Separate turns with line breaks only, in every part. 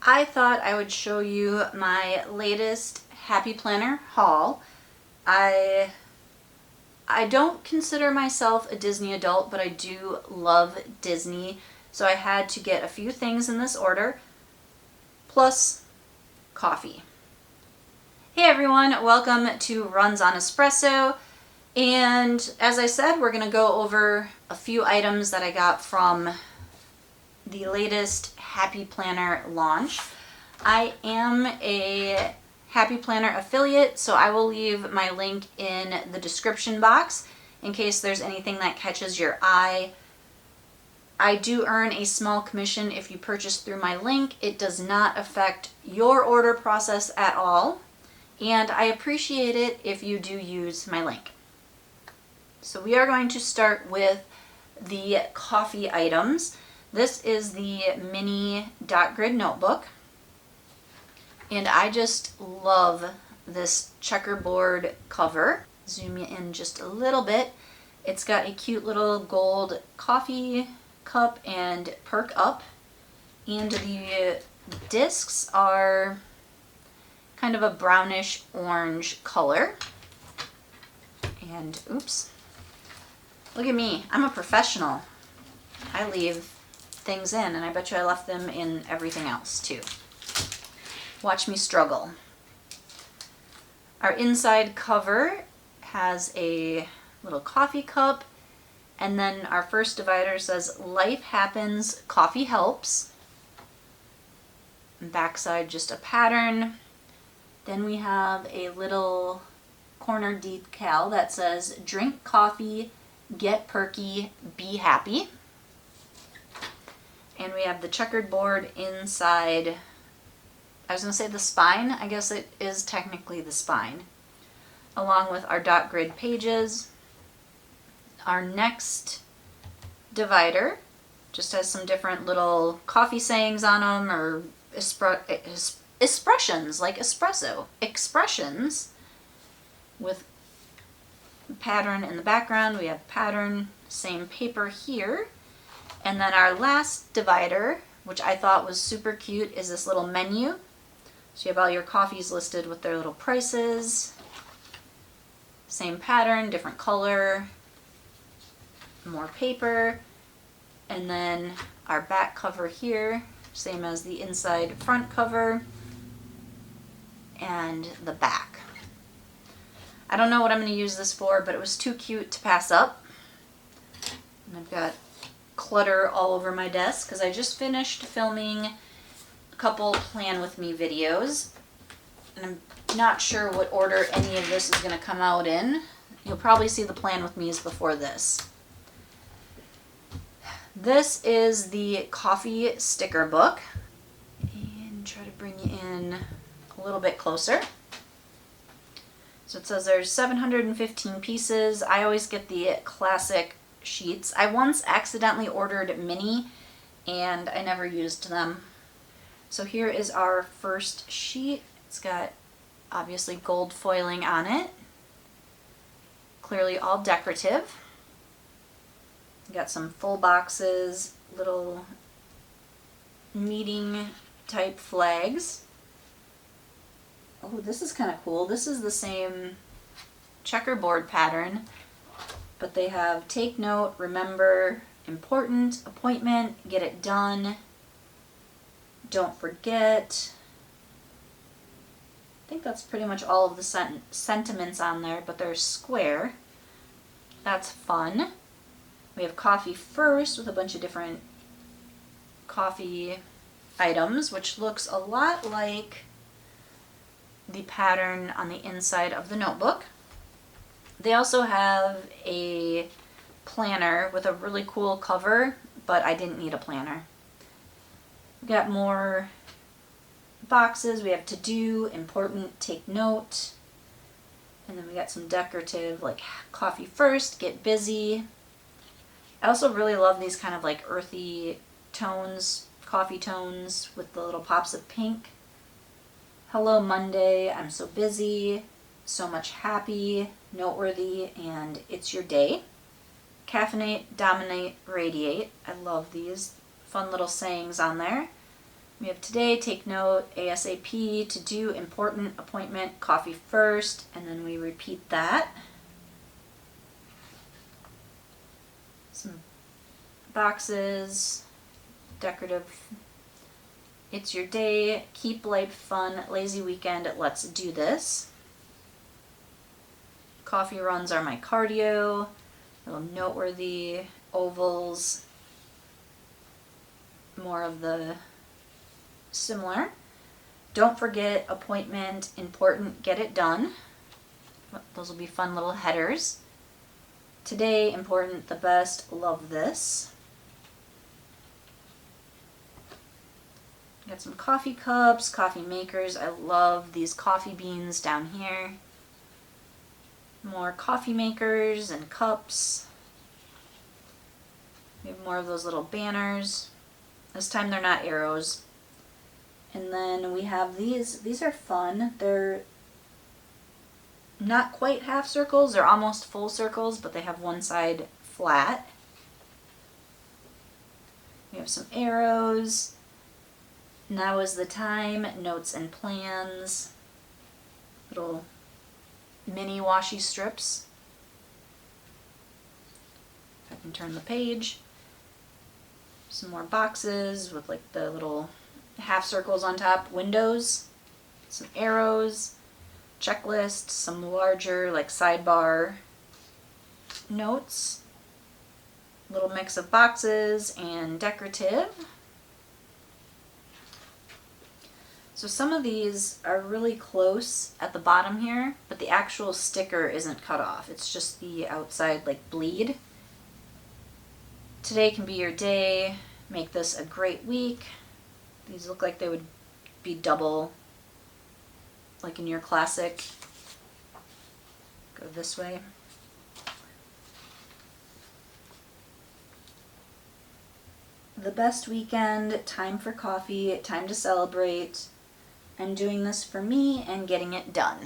I thought I would show you my latest Happy Planner haul. I don't consider myself a Disney adult, but I do love Disney, so I had to get a few things in this order, plus coffee. Hey everyone, welcome to Runs on Espresso, and as I said, we're going to go over a few items that I got from the latest Happy Planner launch. I am a Happy Planner affiliate, so I will leave my link in the description box in case there's anything that catches your eye. I do earn a small commission if you purchase through my link. It does not affect your order process at all, and I appreciate it if you do use my link. So we are going to start with the coffee items. This is the mini dot grid notebook, and I just love this checkerboard cover. Zoom you in just a little bit. It's got a cute little gold coffee cup and perk up, and the discs are kind of a brownish orange color. And oops, look at me, I'm a professional. I leave things in, and I bet you I left them in everything else too. Watch me struggle. Our inside cover has a little coffee cup, and then our first divider says life happens, coffee helps. Backside just a pattern. Then we have a little corner decal that says drink coffee, get perky, be happy. And we have the checkered board inside. I was going to say the spine. I guess it is technically the spine. Along with our dot grid pages. Our next divider just has some different little coffee sayings on them, or expressions, like espresso. Expressions with pattern in the background. We have pattern, same paper here. And then our last divider, which I thought was super cute, is this little menu. So you have all your coffees listed with their little prices. Same pattern, different color, more paper. And then our back cover here, same as the inside front cover, and the back. I don't know what I'm going to use this for, but it was too cute to pass up. And I've got clutter all over my desk because I just finished filming a couple Plan With Me videos, and I'm not sure what order any of this is going to come out in. You'll probably see the Plan With Me's before this. This is the coffee sticker book, and try to bring you in a little bit closer. So it says there's 715 pieces. I always get the classic sheets. I once accidentally ordered mini and I never used them. So here is our first sheet. It's got obviously gold foiling on it. Clearly all decorative. Got some full boxes, little meeting type flags. Oh, this is kind of cool. This is the same checkerboard pattern, but they have take note, remember, important, appointment, get it done, don't forget. I think that's pretty much all of the sentiments on there, but they're square. That's fun. We have coffee first with a bunch of different coffee items, which looks a lot like the pattern on the inside of the notebook. They also have a planner with a really cool cover, but I didn't need a planner. We got more boxes. We have to do, important, take note. And then we got some decorative, like coffee first, get busy. I also really love these kind of like earthy tones, coffee tones with the little pops of pink. Hello Monday, I'm so busy, so much happy, noteworthy, and it's your day. Caffeinate, dominate, radiate. I love these fun little sayings on there. We have today, take note, ASAP, to do, important, appointment, coffee first, and then we repeat that. Some boxes, decorative, it's your day, keep life fun, lazy weekend, let's do this. Coffee runs are my cardio, little noteworthy, ovals, more of the similar. Don't forget, appointment, important, get it done. Those will be fun little headers. Today, important, the best, love this. Got some coffee cups, coffee makers. I love these coffee beans down here. More coffee makers and cups. We have more of those little banners. This time they're not arrows. And then we have these. These are fun. They're not quite half circles. They're almost full circles, but they have one side flat. We have some arrows. Now is the time, notes and plans, little mini washi strips. If I can turn the page. Some more boxes with like the little half circles on top, windows, some arrows, checklist, some larger like sidebar notes, little mix of boxes and decorative. So some of these are really close at the bottom here, but the actual sticker isn't cut off. It's just the outside like bleed. Today can be your day. Make this a great week. These look like they would be double, like in your classic. Go this way. The best weekend, time for coffee, time to celebrate. I'm doing this for me and getting it done.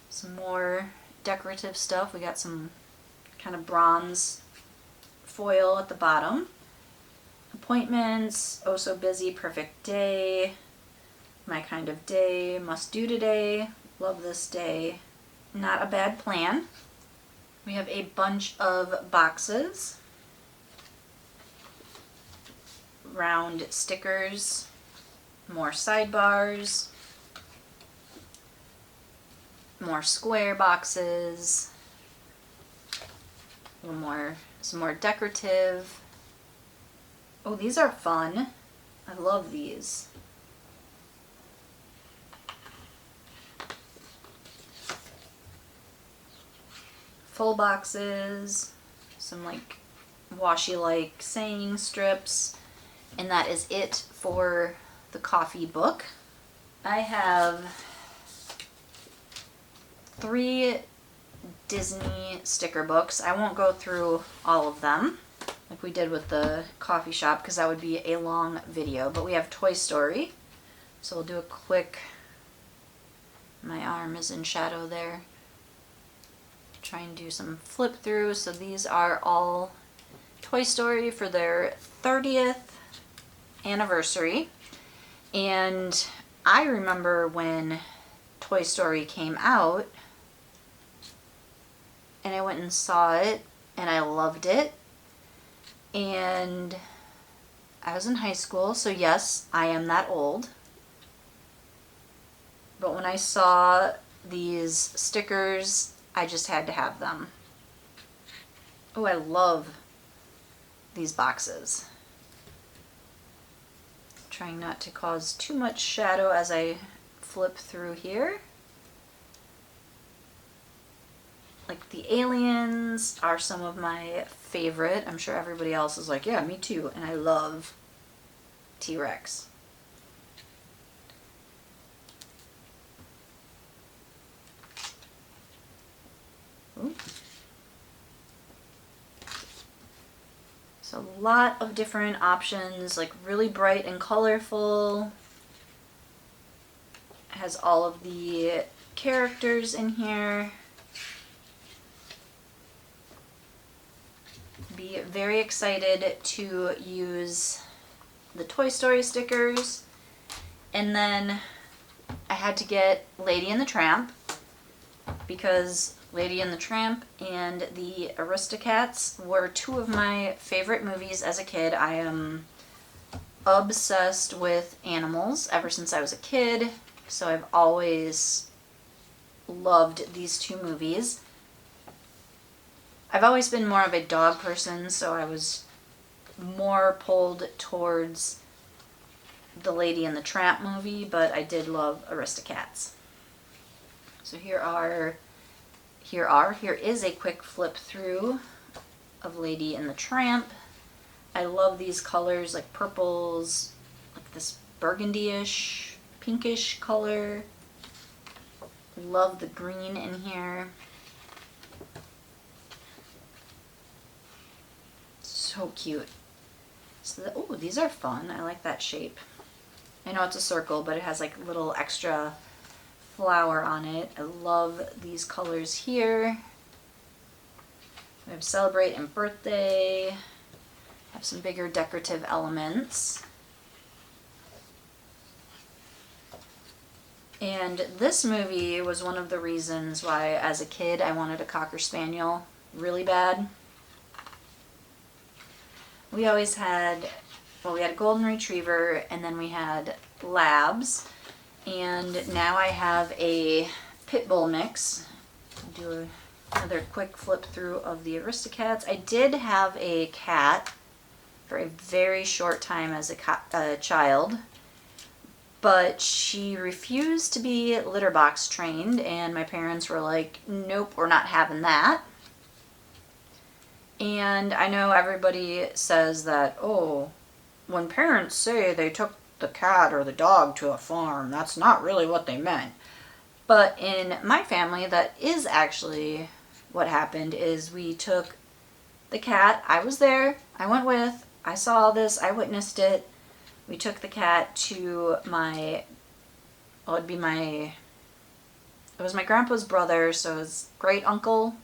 Some more decorative stuff. We got some kind of bronze foil at the bottom. Appointments, oh so busy, perfect day, my kind of day, must do today, love this day, not a bad plan. We have a bunch of boxes. Round stickers, more sidebars, more square boxes, a little more, some more decorative. Oh, these are fun. I love these. Full boxes, some like washi-like saying strips. And that is it for the coffee book. I have 3 Disney sticker books. I won't go through all of them like we did with the coffee shop because that would be a long video. But we have Toy Story. So we'll do a quick, my arm is in shadow there. Try and do some flip through. So these are all Toy Story for their 30th anniversary. And I remember when Toy Story came out and I went and saw it and I loved it, and I was in high school, so yes, I am that old. But when I saw these stickers, I just had to have them. Oh, I love these boxes. Trying not to cause too much shadow as I flip through here. Like the aliens are some of my favorite. I'm sure everybody else is like, yeah, me too. And I love T-Rex. Ooh. So a lot of different options, like really bright and colorful. It has all of the characters in here. be very excited to use the Toy Story stickers. And then I had to get Lady and the Tramp, because Lady and the Tramp and the Aristocats were two of my favorite movies as a kid. I am obsessed with animals ever since I was a kid, so I've always loved these two movies. I've always been more of a dog person, so I was more pulled towards the Lady and the Tramp movie, but I did love Aristocats. So here is a quick flip through of Lady and the Tramp. I love these colors, like purples, like this burgundy-ish, pinkish color. Love the green in here. So cute. So oh, these are fun. I like that shape. I know it's a circle, but it has like little extra flower on it. I love these colors here. We have Celebrate and Birthday. Have some bigger decorative elements. And this movie was one of the reasons why, as a kid, I wanted a Cocker Spaniel really bad. We always had, well, we had a Golden Retriever, and then we had Labs. And now I have a Pit Bull mix. I'll do another quick flip through of the Aristocats. I did have a cat for a very short time as a child, but she refused to be litter box trained, and my parents were like, nope, we're not having that. And I know everybody says that, oh, when parents say they took the cat or the dog to a farm, that's not really what they meant. But in my family, that is actually what happened. Is we took the cat, I was there, I went with, I saw all this, I witnessed it. We took the cat to it was my grandpa's brother, so his great uncle,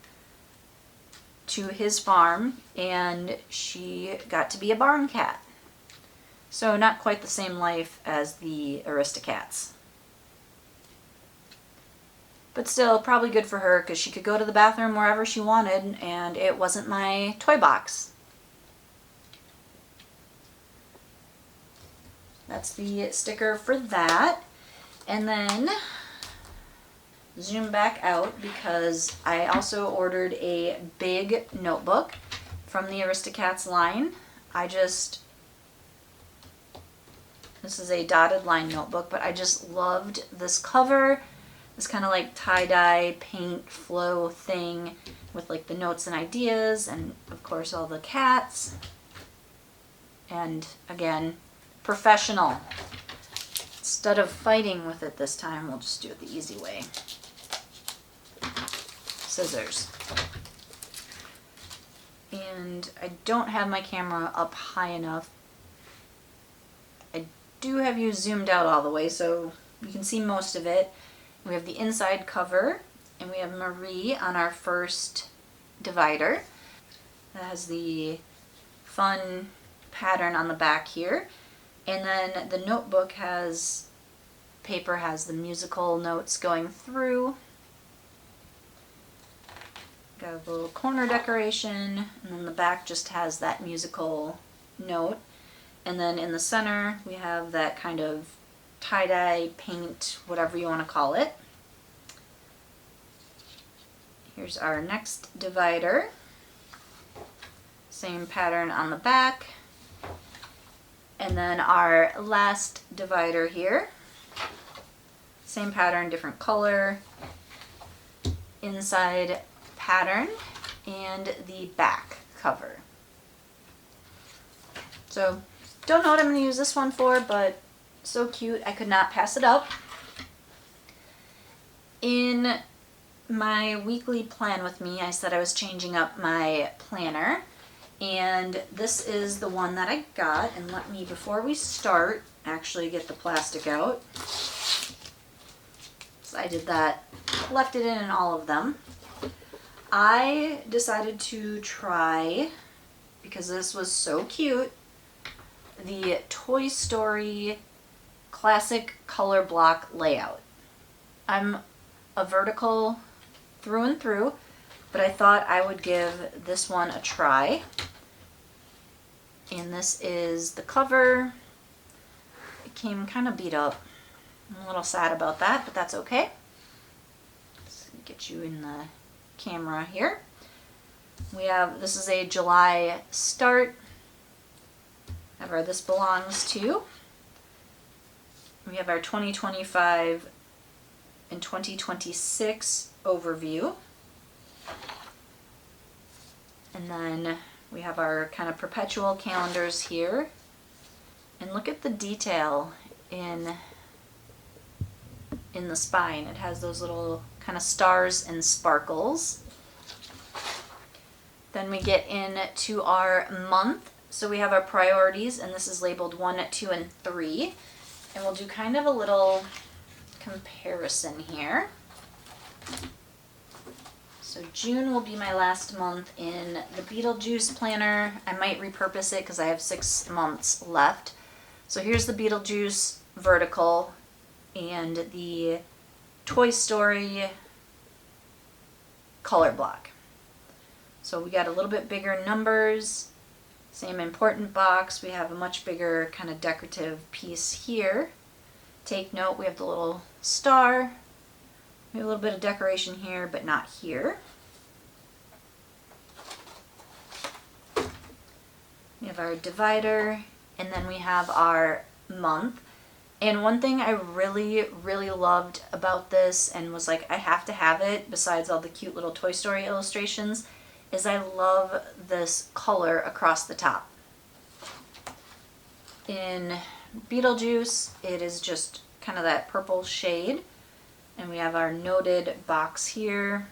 to his farm, and she got to be a barn cat. So not quite the same life as the Aristocats. But still, probably good for her, because she could go to the bathroom wherever she wanted, and it wasn't my toy box. That's the sticker for that. And then zoom back out, because I also ordered a big notebook from the Aristocats line. This is a dotted line notebook, but I just loved this cover. This kind of like tie-dye paint flow thing with like the notes and ideas, and of course all the cats. And again, professional. Instead of fighting with it this time, we'll just do it the easy way. Scissors. And I don't have my camera up high enough. I do have you zoomed out all the way so you can see most of it. We have the inside cover, and we have Marie on our first divider. That has the fun pattern on the back here. And then the notebook has the musical notes going through. Got a little corner decoration, and then the back just has that musical note. And then in the center, we have that kind of tie-dye paint, whatever you want to call it. Here's our next divider. Same pattern on the back. And then our last divider here. Same pattern, different color. Inside pattern and the back cover. So, don't know what I'm going to use this one for, but so cute, I could not pass it up. In my weekly plan with me, I said I was changing up my planner, and this is the one that I got. And let me, before we start, actually get the plastic out. So I did that, left it in all of them. I decided to try because this was so cute, the Toy Story classic color block layout. I'm a vertical through and through, but I thought I would give this one a try. And this is the cover. It came kind of beat up. I'm a little sad about that, but that's okay. Let's get you in the camera here. This is a July start. However, this belongs to. We have our 2025 and 2026 overview. And then we have our kind of perpetual calendars here. And look at the detail in the spine. It has those little kind of stars and sparkles. Then we get into our month. So we have our priorities, and this is labeled 1, 2, and 3. And we'll do kind of a little comparison here. So June will be my last month in the Beetlejuice planner. I might repurpose it because I have 6 months left. So here's the Beetlejuice vertical and the Toy Story color block. So we got a little bit bigger numbers, same important box. We have a much bigger kind of decorative piece here. Take note, we have the little star. We have a little bit of decoration here, but not here. We have our divider, and then we have our month. And one thing I really, really loved about this and was like, I have to have it, besides all the cute little Toy Story illustrations, is I love this color across the top. In Beetlejuice, it is just kind of that purple shade. And we have our noted box here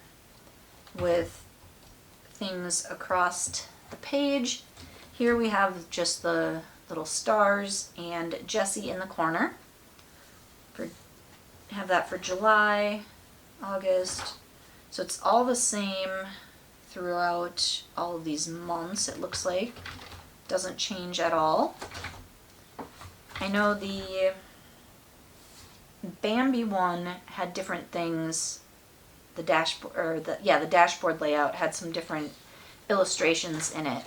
with things across the page. Here we have just the little stars and Jessie in the corner. Have that for July, August. So it's all the same throughout all of these months, it looks like. Doesn't change at all. I know the Bambi one had different things. The dashboard layout had some different illustrations in it.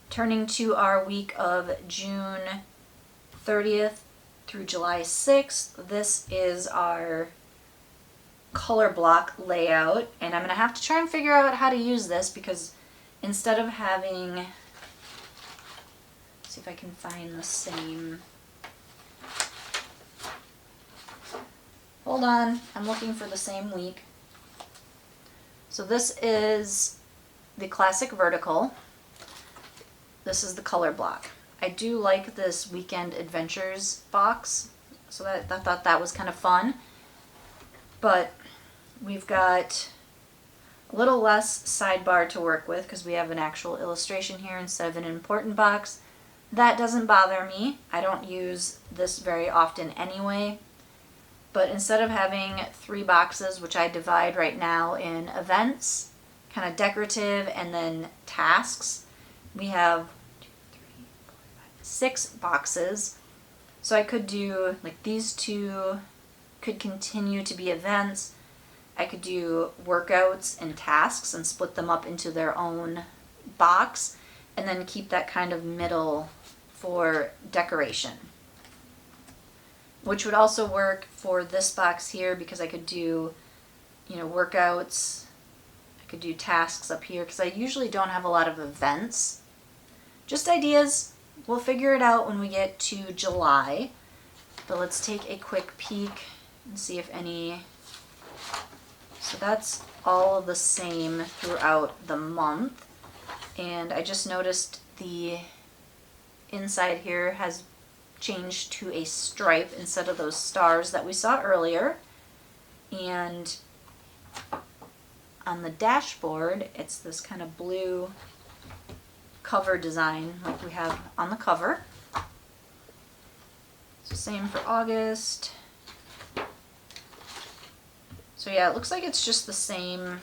Turning to our week of June 30th through July 6th, this is our color block layout, and I'm going to have to try and figure out how to use this because instead of having, let's see if I can find the same. Hold on, I'm looking for the same week. So this is the classic vertical. This is the color block. I do like this Weekend Adventures box, so I thought that was kind of fun. But we've got a little less sidebar to work with because we have an actual illustration here instead of an important box. That doesn't bother me. I don't use this very often anyway. But instead of having 3 boxes, which I divide right now in events, kind of decorative, and then tasks, we have 6 boxes. So I could do, like, these 2 could continue to be events. I could do workouts and tasks and split them up into their own box, and then keep that kind of middle for decoration. Which would also work for this box here because I could do, workouts. I could do tasks up here because I usually don't have a lot of events. Just ideas. We'll figure it out when we get to July. But let's take a quick peek and see if any. So that's all the same throughout the month. And I just noticed the inside here has changed to a stripe instead of those stars that we saw earlier. And on the dashboard, it's this kind of blue cover design like we have on the cover. So same for August. So yeah, it looks like it's just the same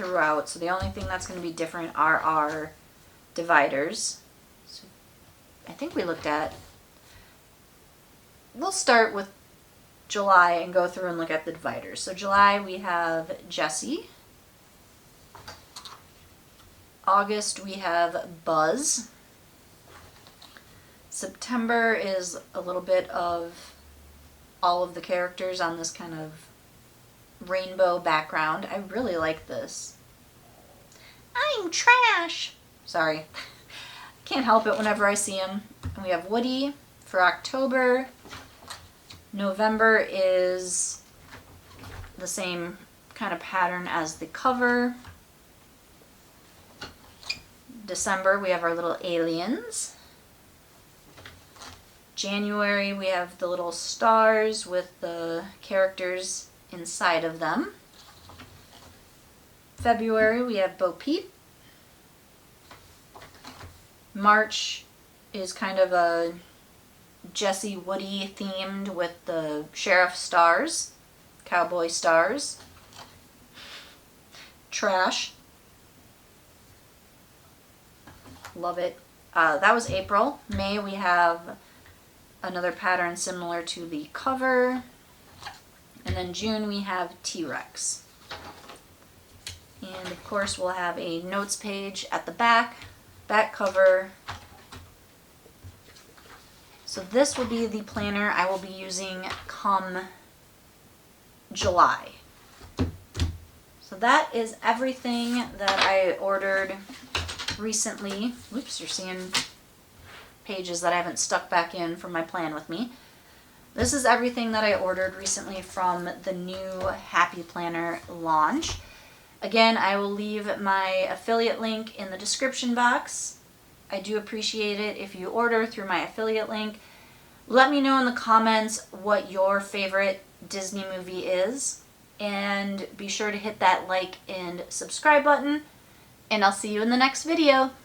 throughout. So the only thing that's going to be different are our dividers. So I think we looked at, we'll start with July and go through and look at the dividers. So July we have Jesse. August we have Buzz. September is a little bit of all of the characters on this kind of rainbow background. I really like this. I'm trash. Sorry. Can't help it whenever I see him. And we have Woody for October. November is the same kind of pattern as the cover. December, we have our little aliens. January, we have the little stars with the characters inside of them. February, we have Bo Peep. March is kind of a Jesse Woody themed with the sheriff stars, cowboy stars. Trash. Love it. That was April. May, we have another pattern similar to the cover. And then June we have T-Rex. And of course we'll have a notes page at the back cover. So this will be the planner I will be using come July. So that is everything that I ordered recently. Oops, you're seeing pages that I haven't stuck back in from my plan with me. This is everything that I ordered recently from the new Happy Planner launch. Again, I will leave my affiliate link in the description box. I do appreciate it if you order through my affiliate link. Let me know in the comments what your favorite Disney movie is. And be sure to hit that like and subscribe button. And I'll see you in the next video.